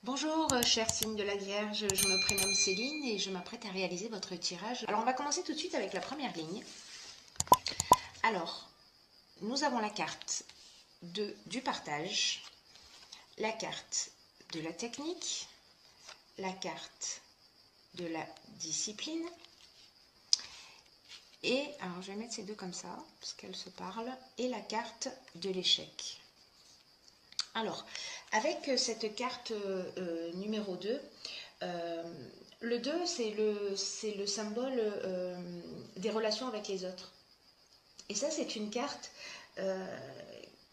Bonjour, cher signe de la Vierge, je me prénomme Céline et je m'apprête à réaliser votre tirage. Alors, on va commencer tout de suite avec la première ligne. Alors, nous avons la carte du partage, la carte de la technique, la carte de la discipline et, alors je vais mettre ces deux comme ça, parce qu'elles se parlent, et la carte de l'échec. Alors, avec cette carte numéro 2, le 2, c'est le symbole des relations avec les autres. Et ça, c'est une carte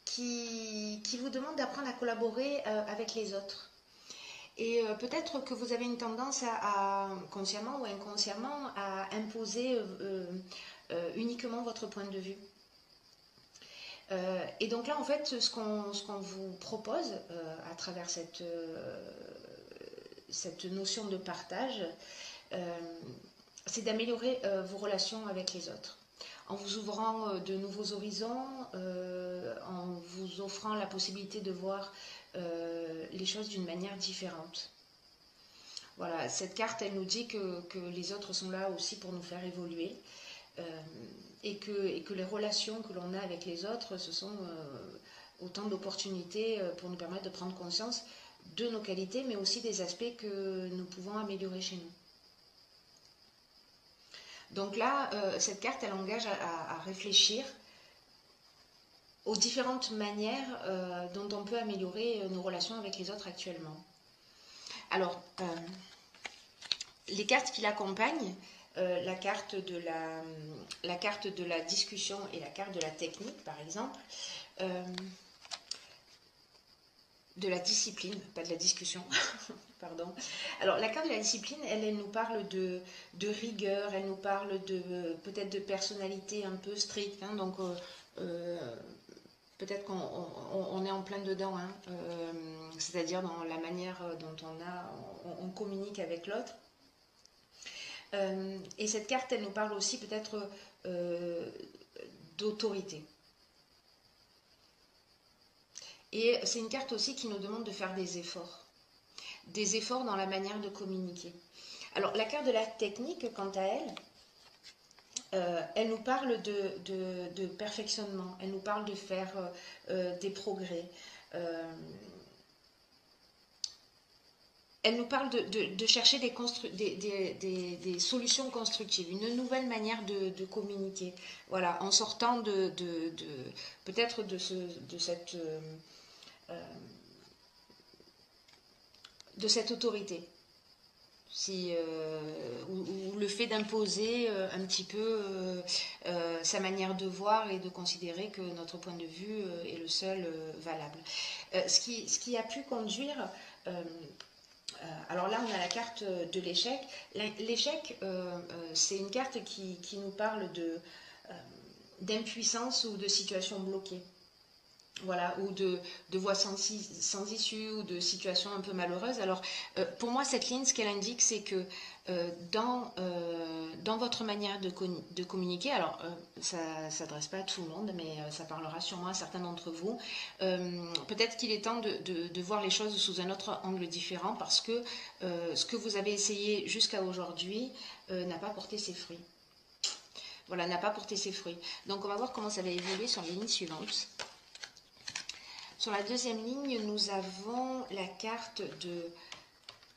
qui vous demande d'apprendre à collaborer avec les autres. Et peut-être que vous avez une tendance consciemment ou inconsciemment, à imposer uniquement votre point de vue. Et donc là, en fait, ce qu'on vous propose à travers cette notion de partage, c'est d'améliorer vos relations avec les autres. En vous ouvrant de nouveaux horizons, en vous offrant la possibilité de voir les choses d'une manière différente. Voilà, cette carte, elle nous dit que les autres sont là aussi pour nous faire évoluer. Et que les relations que l'on a avec les autres, ce sont autant d'opportunités pour nous permettre de prendre conscience de nos qualités, mais aussi des aspects que nous pouvons améliorer chez nous. Donc là, cette carte, elle engage à réfléchir aux différentes manières dont on peut améliorer nos relations avec les autres actuellement. Alors, les cartes qui l'accompagnent, la carte de la discussion et la carte de la technique, par exemple, de la discipline, pas de la discussion, pardon. Alors, la carte de la discipline, elle nous parle de rigueur, elle nous parle peut-être de personnalité un peu stricte, hein, donc peut-être qu'on est en plein dedans, hein, c'est-à-dire dans la manière dont on communique avec l'autre. Et cette carte, elle nous parle aussi peut-être d'autorité. Et c'est une carte aussi qui nous demande de faire des efforts dans la manière de communiquer. Alors, la carte de la technique, quant à elle, elle nous parle de perfectionnement, elle nous parle de faire des progrès. Elle nous parle de chercher des solutions constructives, une nouvelle manière de communiquer. Voilà, en sortant peut-être de cette autorité. Ou le fait d'imposer un petit peu sa manière de voir et de considérer que notre point de vue est le seul valable. Ce qui a pu conduire... alors là, on a la carte de l'échec. L'échec, c'est une carte qui nous parle d'impuissance ou de situation bloquée. Voilà, ou de voies sans issue, ou de situations un peu malheureuses. Alors, pour moi, cette ligne, ce qu'elle indique, c'est que dans votre manière de communiquer, alors ça ne s'adresse pas à tout le monde, mais ça parlera sûrement à certains d'entre vous, peut-être qu'il est temps de voir les choses sous un autre angle différent, parce que ce que vous avez essayé jusqu'à aujourd'hui n'a pas porté ses fruits. Voilà, n'a pas porté ses fruits. Donc, on va voir comment ça va évoluer sur les lignes suivantes. Sur la deuxième ligne, nous avons la carte de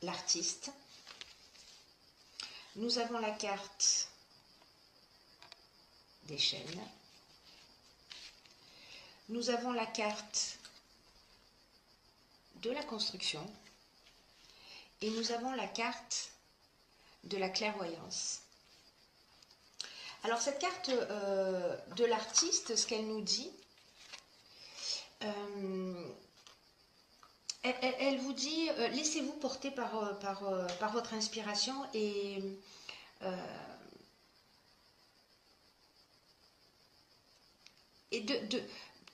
l'artiste. Nous avons la carte des chaînes. Nous avons la carte de la construction. Et nous avons la carte de la clairvoyance. Alors cette carte de l'artiste, ce qu'elle nous dit, elle vous dit, laissez-vous porter par votre inspiration et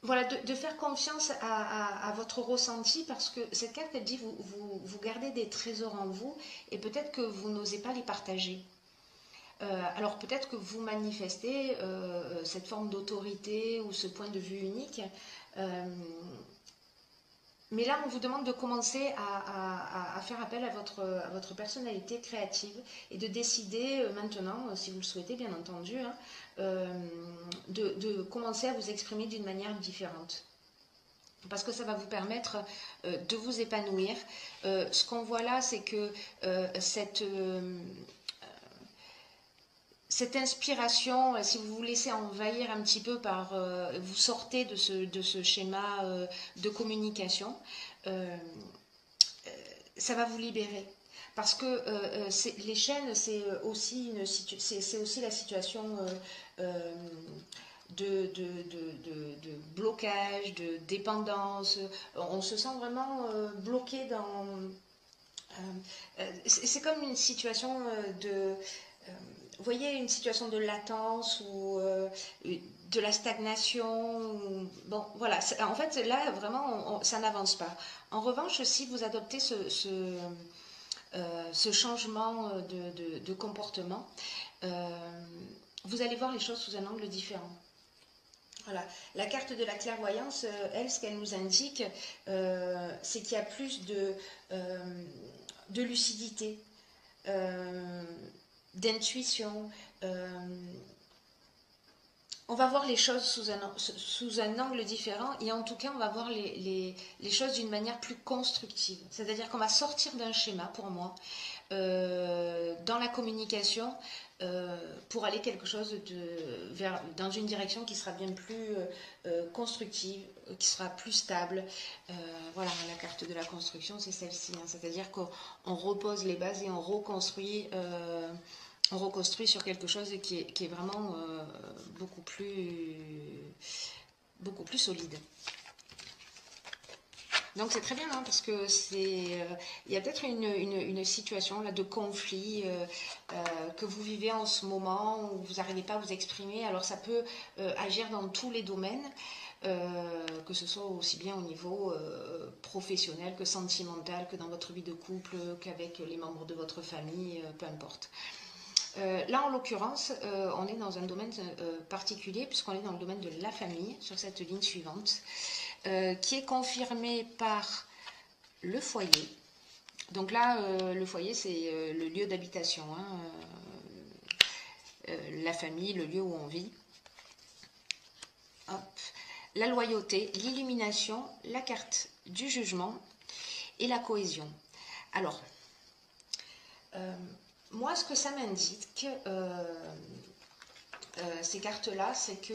voilà, de faire confiance à votre ressenti, parce que cette carte, elle dit, vous gardez des trésors en vous et peut-être que vous n'osez pas les partager. Alors peut-être que vous manifestez cette forme d'autorité ou ce point de vue unique, Mais là, on vous demande de commencer à faire appel à votre personnalité créative et de décider maintenant, si vous le souhaitez bien entendu, hein, de commencer à vous exprimer d'une manière différente. Parce que ça va vous permettre de vous épanouir. Ce qu'on voit là, c'est que cette inspiration, si vous vous laissez envahir un petit peu par, vous sortez de ce schéma de communication, euh, ça va vous libérer. Parce que les chaînes, c'est aussi, c'est aussi la situation euh, de blocage, de dépendance. On se sent vraiment bloqué dans... c'est comme une situation vous voyez, une situation de latence ou de la stagnation. Bon, voilà. En fait, là, vraiment, ça n'avance pas. En revanche, si vous adoptez ce changement de comportement, vous allez voir les choses sous un angle différent. Voilà. La carte de la clairvoyance, elle, ce qu'elle nous indique, c'est qu'il y a plus de lucidité, d'intuition. On va voir les choses sous un angle différent et en tout cas, on va voir les choses d'une manière plus constructive. C'est-à-dire qu'on va sortir d'un schéma, pour moi, dans la communication pour aller quelque chose dans une direction qui sera bien plus constructive, qui sera plus stable. Voilà, la carte de la construction, c'est celle-ci. Hein, c'est-à-dire qu'on repose les bases et on reconstruit sur quelque chose qui est vraiment beaucoup plus solide. Donc c'est très bien hein, parce que il y a peut-être une situation là de conflit que vous vivez en ce moment où vous n'arrivez pas à vous exprimer. Alors ça peut agir dans tous les domaines, que ce soit aussi bien au niveau professionnel que sentimental, que dans votre vie de couple, qu'avec les membres de votre famille, peu importe. Là, en l'occurrence, on est dans un domaine particulier, puisqu'on est dans le domaine de la famille, sur cette ligne suivante, qui est confirmée par le foyer. Donc là, le foyer, c'est le lieu d'habitation, hein, la famille, le lieu où on vit. Hop. La loyauté, l'illumination, la carte du jugement et la cohésion. Alors, moi, ce que ça m'indique, ces cartes-là, c'est que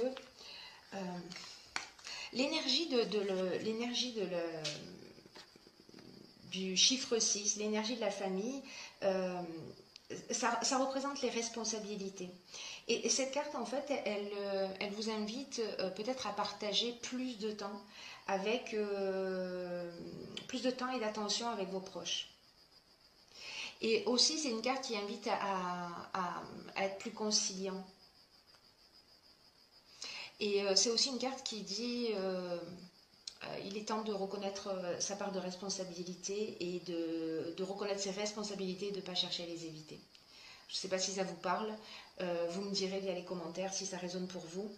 l'énergie du chiffre 6, l'énergie de la famille, ça représente les responsabilités. Et cette carte, en fait, elle vous invite peut-être à partager plus de temps plus de temps et d'attention avec vos proches. Et aussi, c'est une carte qui invite à être plus conciliant. Et c'est aussi une carte qui dit il est temps de reconnaître sa part de responsabilité et de reconnaître ses responsabilités et de ne pas chercher à les éviter. Je ne sais pas si ça vous parle. Vous me direz via les commentaires si ça résonne pour vous.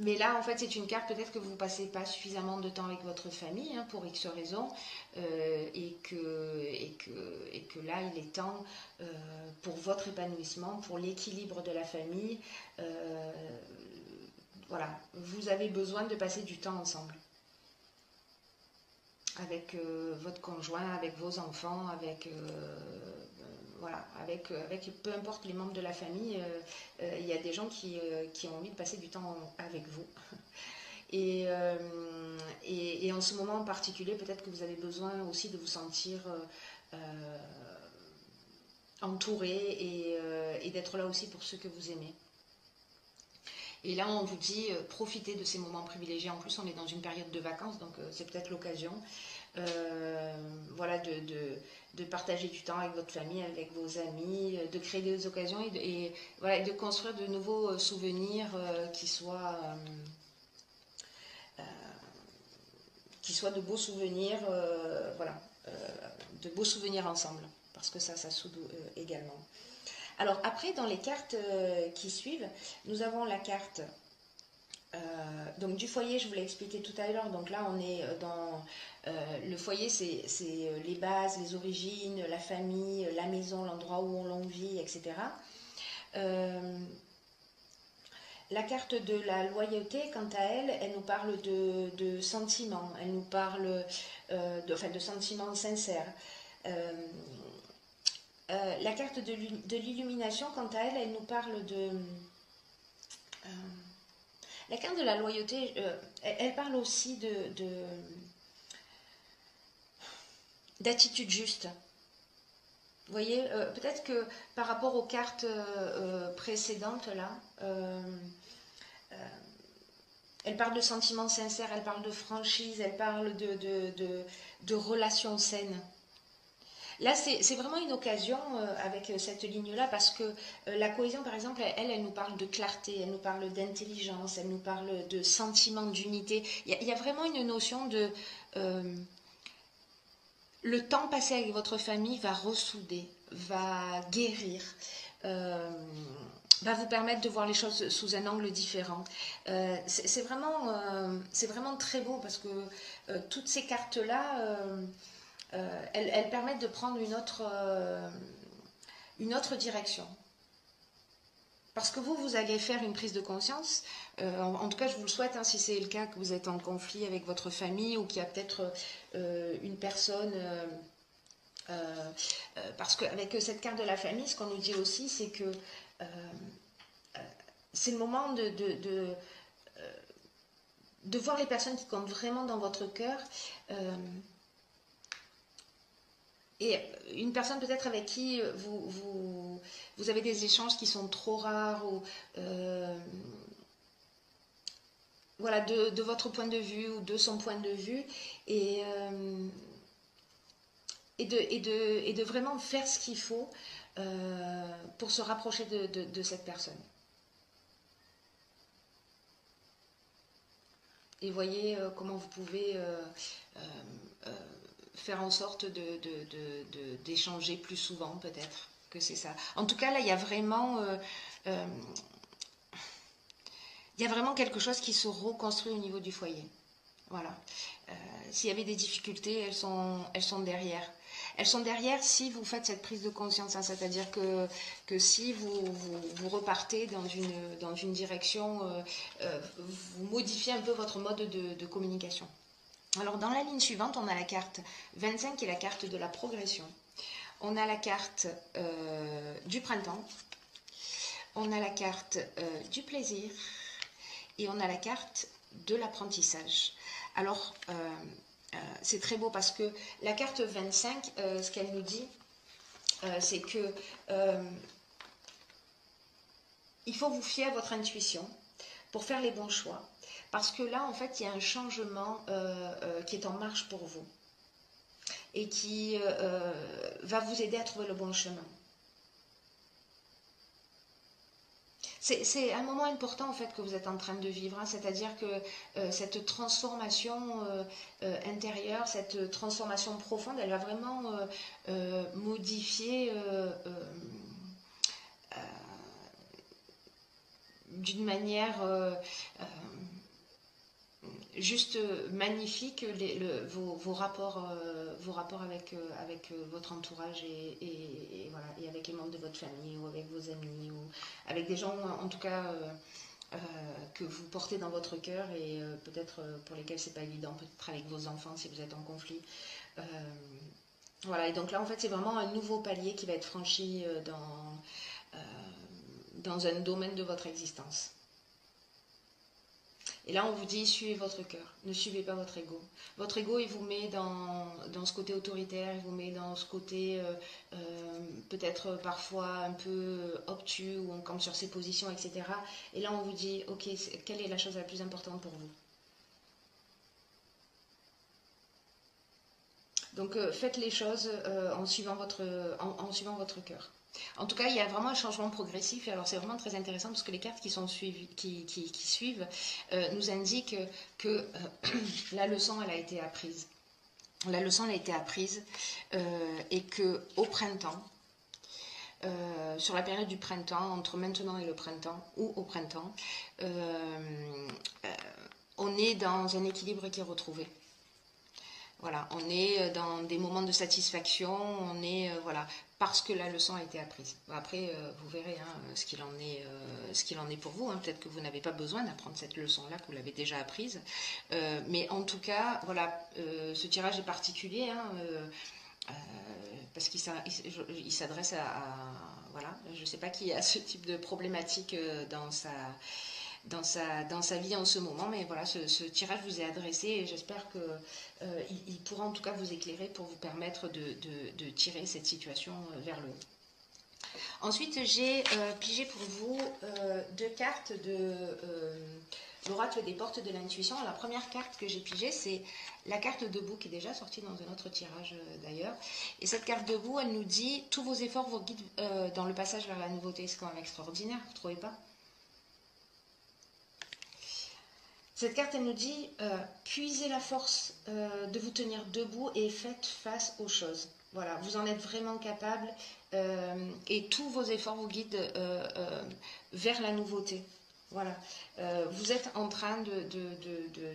Mais là, en fait, c'est une carte peut-être que vous ne passez pas suffisamment de temps avec votre famille, hein, pour X raisons, et que là, il est temps, pour votre épanouissement, pour l'équilibre de la famille, voilà, vous avez besoin de passer du temps ensemble. Avec votre conjoint, avec vos enfants, voilà, avec peu importe les membres de la famille, il y a des gens qui ont envie de passer du temps avec vous. Et en ce moment en particulier, peut-être que vous avez besoin aussi de vous sentir entouré et d'être là aussi pour ceux que vous aimez. Et là, on vous dit, profitez de ces moments privilégiés. En plus, on est dans une période de vacances, donc c'est peut-être l'occasion voilà, de partager du temps avec votre famille, avec vos amis, de créer des occasions et voilà, de construire de nouveaux souvenirs qui soient de beaux souvenirs, voilà, de beaux souvenirs ensemble, parce que ça soude également. Alors après, dans les cartes qui suivent, nous avons la carte Donc du foyer, je vous l'ai expliqué tout à l'heure, donc là on est dans le foyer, c'est les bases, les origines, la famille, la maison, l'endroit où l'on vit, etc. La carte de la loyauté, quant à elle, elle nous parle de sentiments, elle nous parle de sentiments sincères. Euh, la carte de l'illumination, quant à elle, elle nous parle de... la carte de la loyauté, elle parle aussi d'attitude juste. Vous voyez, peut-être que par rapport aux cartes précédentes, là, elle parle de sentiments sincères, elle parle de franchise, elle parle de relations saines. Là, c'est vraiment une occasion avec cette ligne-là parce que la cohésion, par exemple, elle nous parle de clarté, elle nous parle d'intelligence, elle nous parle de sentiment d'unité. Il y a vraiment une notion de... le temps passé avec votre famille va ressouder, va guérir, va vous permettre de voir les choses sous un angle différent. C'est vraiment très beau parce que toutes ces cartes-là, elles permettent de prendre une autre direction. Parce que vous allez faire une prise de conscience, en tout cas je vous le souhaite, hein, si c'est le cas que vous êtes en conflit avec votre famille ou qu'il y a peut-être une personne... parce qu'avec cette carte de la famille, ce qu'on nous dit aussi, c'est que c'est le moment de voir les personnes qui comptent vraiment dans votre cœur. Et une personne peut-être avec qui vous avez des échanges qui sont trop rares ou voilà, de votre point de vue ou de son point de vue et de vraiment faire ce qu'il faut pour se rapprocher de cette personne. Et voyez comment vous pouvez faire en sorte d'échanger plus souvent peut-être que c'est ça. En tout cas là il y a vraiment quelque chose qui se reconstruit au niveau du foyer. Voilà. S'il y avait des difficultés, elles sont derrière. Elles sont derrière si vous faites cette prise de conscience, hein, c'est-à-dire que si vous repartez dans une direction, vous modifiez un peu votre mode de communication. Alors dans la ligne suivante, on a la carte 25 qui est la carte de la progression. On a la carte du printemps. On a la carte du plaisir. Et on a la carte de l'apprentissage. Alors, c'est très beau parce que la carte 25, ce qu'elle nous dit, c'est que il faut vous fier à votre intuition pour faire les bons choix. Parce que là, en fait, il y a un changement qui est en marche pour vous et qui va vous aider à trouver le bon chemin. C'est un moment important en fait que vous êtes en train de vivre, hein, c'est-à-dire que cette transformation intérieure, cette transformation profonde, elle va vraiment modifier d'une manière juste magnifique vos rapports avec votre entourage et voilà, et avec les membres de votre famille ou avec vos amis ou avec des gens en tout cas que vous portez dans votre cœur et peut-être pour lesquels c'est pas évident, peut-être avec vos enfants si vous êtes en conflit. Voilà, et donc là en fait c'est vraiment un nouveau palier qui va être franchi dans un domaine de votre existence. Et là, on vous dit, suivez votre cœur, ne suivez pas votre ego. Votre ego, il vous met dans ce côté autoritaire, il vous met dans ce côté peut-être parfois un peu obtus, où on campe sur ses positions, etc. Et là, on vous dit, ok, quelle est la chose la plus importante pour vous? Donc, faites les choses en suivant votre cœur. En tout cas, il y a vraiment un changement progressif. Et alors, c'est vraiment très intéressant parce que les cartes qui suivent nous indiquent que la leçon, elle a été apprise. La leçon, elle a été apprise et qu'au printemps, sur la période du printemps, entre maintenant et le printemps, ou au printemps, on est dans un équilibre qui est retrouvé. Voilà, on est dans des moments de satisfaction, on est voilà, parce que la leçon a été apprise. Après, vous verrez ce qu'il en est pour vous. Hein. Peut-être que vous n'avez pas besoin d'apprendre cette leçon-là, que vous l'avez déjà apprise. Mais en tout cas, voilà, ce tirage est particulier. Parce qu'il s'adresse voilà, je ne sais pas qui a ce type de problématique dans sa vie en ce moment, mais voilà, ce tirage vous est adressé et j'espère qu'il pourra en tout cas vous éclairer pour vous permettre de tirer cette situation vers le haut. Ensuite, j'ai pigé pour vous deux cartes de l'oracle des portes de l'intuition. La première carte que j'ai pigée, c'est la carte debout qui est déjà sortie dans un autre tirage d'ailleurs. Et cette carte debout, elle nous dit tous vos efforts vous guident dans le passage vers la nouveauté. C'est quand même extraordinaire, vous ne trouvez pas? Cette carte, elle nous dit puisez la force de vous tenir debout et faites face aux choses. Voilà, vous en êtes vraiment capable et tous vos efforts vous guident vers la nouveauté. Voilà, vous êtes en train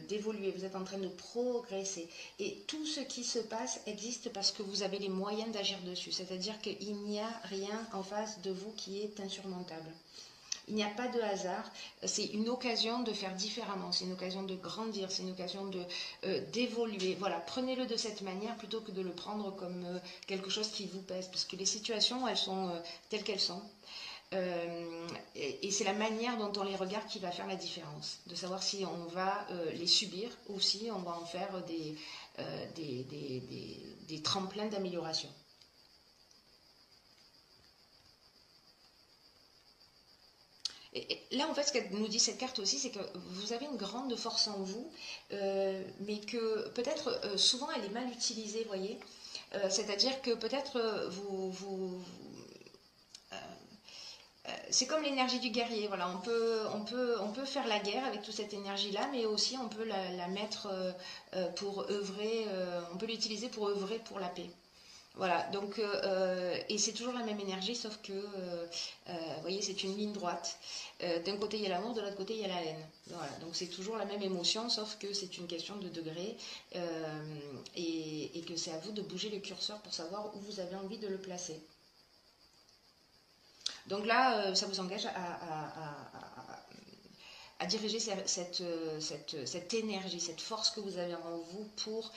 d'évoluer, vous êtes en train de progresser. Et tout ce qui se passe existe parce que vous avez les moyens d'agir dessus. C'est-à-dire qu'il n'y a rien en face de vous qui est insurmontable. Il n'y a pas de hasard, c'est une occasion de faire différemment, c'est une occasion de grandir, c'est une occasion d'évoluer. Voilà, prenez-le de cette manière plutôt que de le prendre comme quelque chose qui vous pèse, parce que les situations, elles sont telles qu'elles sont. Et c'est la manière dont on les regarde qui va faire la différence, de savoir si on va les subir ou si on va en faire des tremplins d'amélioration. Et là, en fait, ce qu'elle nous dit cette carte aussi, c'est que vous avez une grande force en vous, mais que peut-être souvent elle est mal utilisée, vous voyez. C'est-à-dire que peut-être c'est comme l'énergie du guerrier. Voilà, on peut faire la guerre avec toute cette énergie-là, mais aussi on peut la mettre pour œuvrer, on peut l'utiliser pour œuvrer pour la paix. Voilà, donc, et c'est toujours la même énergie, sauf que, vous voyez, c'est une ligne droite. D'un côté, il y a l'amour, de l'autre côté, il y a la haine. Voilà, donc c'est toujours la même émotion, sauf que c'est une question de degré, et que c'est à vous de bouger le curseur pour savoir où vous avez envie de le placer. Donc là, ça vous engage à diriger cette énergie, cette force que vous avez en vous pour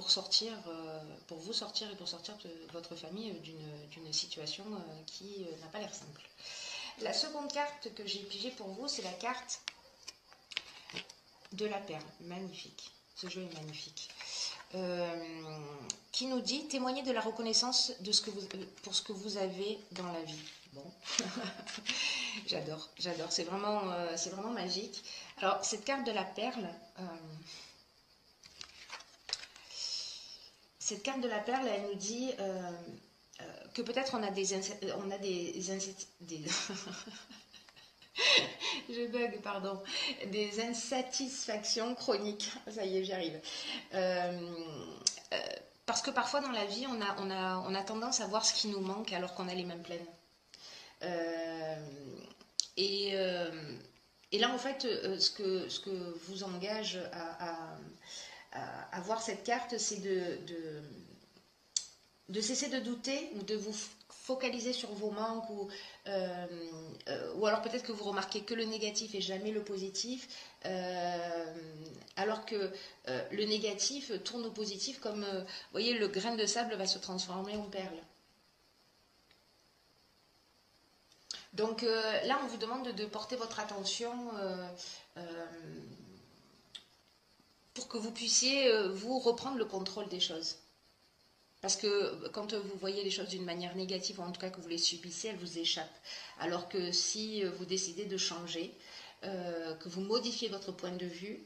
sortir, pour vous sortir et pour sortir de votre famille d'une situation qui n'a pas l'air simple. La seconde carte que j'ai pigée pour vous, c'est la carte de la perle. Magnifique. Ce jeu est magnifique. Qui nous dit témoigner de la reconnaissance pour ce que vous avez dans la vie. Bon, j'adore. C'est vraiment magique. Alors, cette carte de la perle, elle nous dit que peut-être on a des je bug, pardon, des insatisfactions chroniques. Ça y est, j'y arrive. Parce que parfois dans la vie, on a tendance à voir ce qui nous manque alors qu'on a les mains pleines. Et là, en fait, ce que vous engage à voir cette carte, c'est de cesser de douter ou de vous focaliser sur vos manques ou alors peut-être que vous remarquez que le négatif et jamais le positif, alors que le négatif tourne au positif comme, vous voyez, le grain de sable va se transformer en perle. Donc là, on vous demande de porter votre attention pour que vous puissiez, vous, reprendre le contrôle des choses. Parce que quand vous voyez les choses d'une manière négative, ou en tout cas que vous les subissez, elles vous échappent. Alors que si vous décidez de changer, que vous modifiez votre point de vue,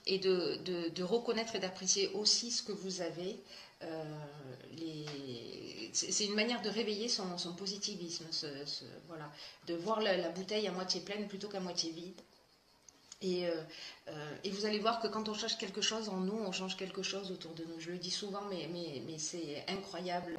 et de reconnaître et d'apprécier aussi ce que vous avez, c'est une manière de réveiller son positivisme, voilà, de voir la bouteille à moitié pleine plutôt qu'à moitié vide. Et vous allez voir que quand on cherche quelque chose en nous, on change quelque chose autour de nous. Je le dis souvent, mais c'est incroyable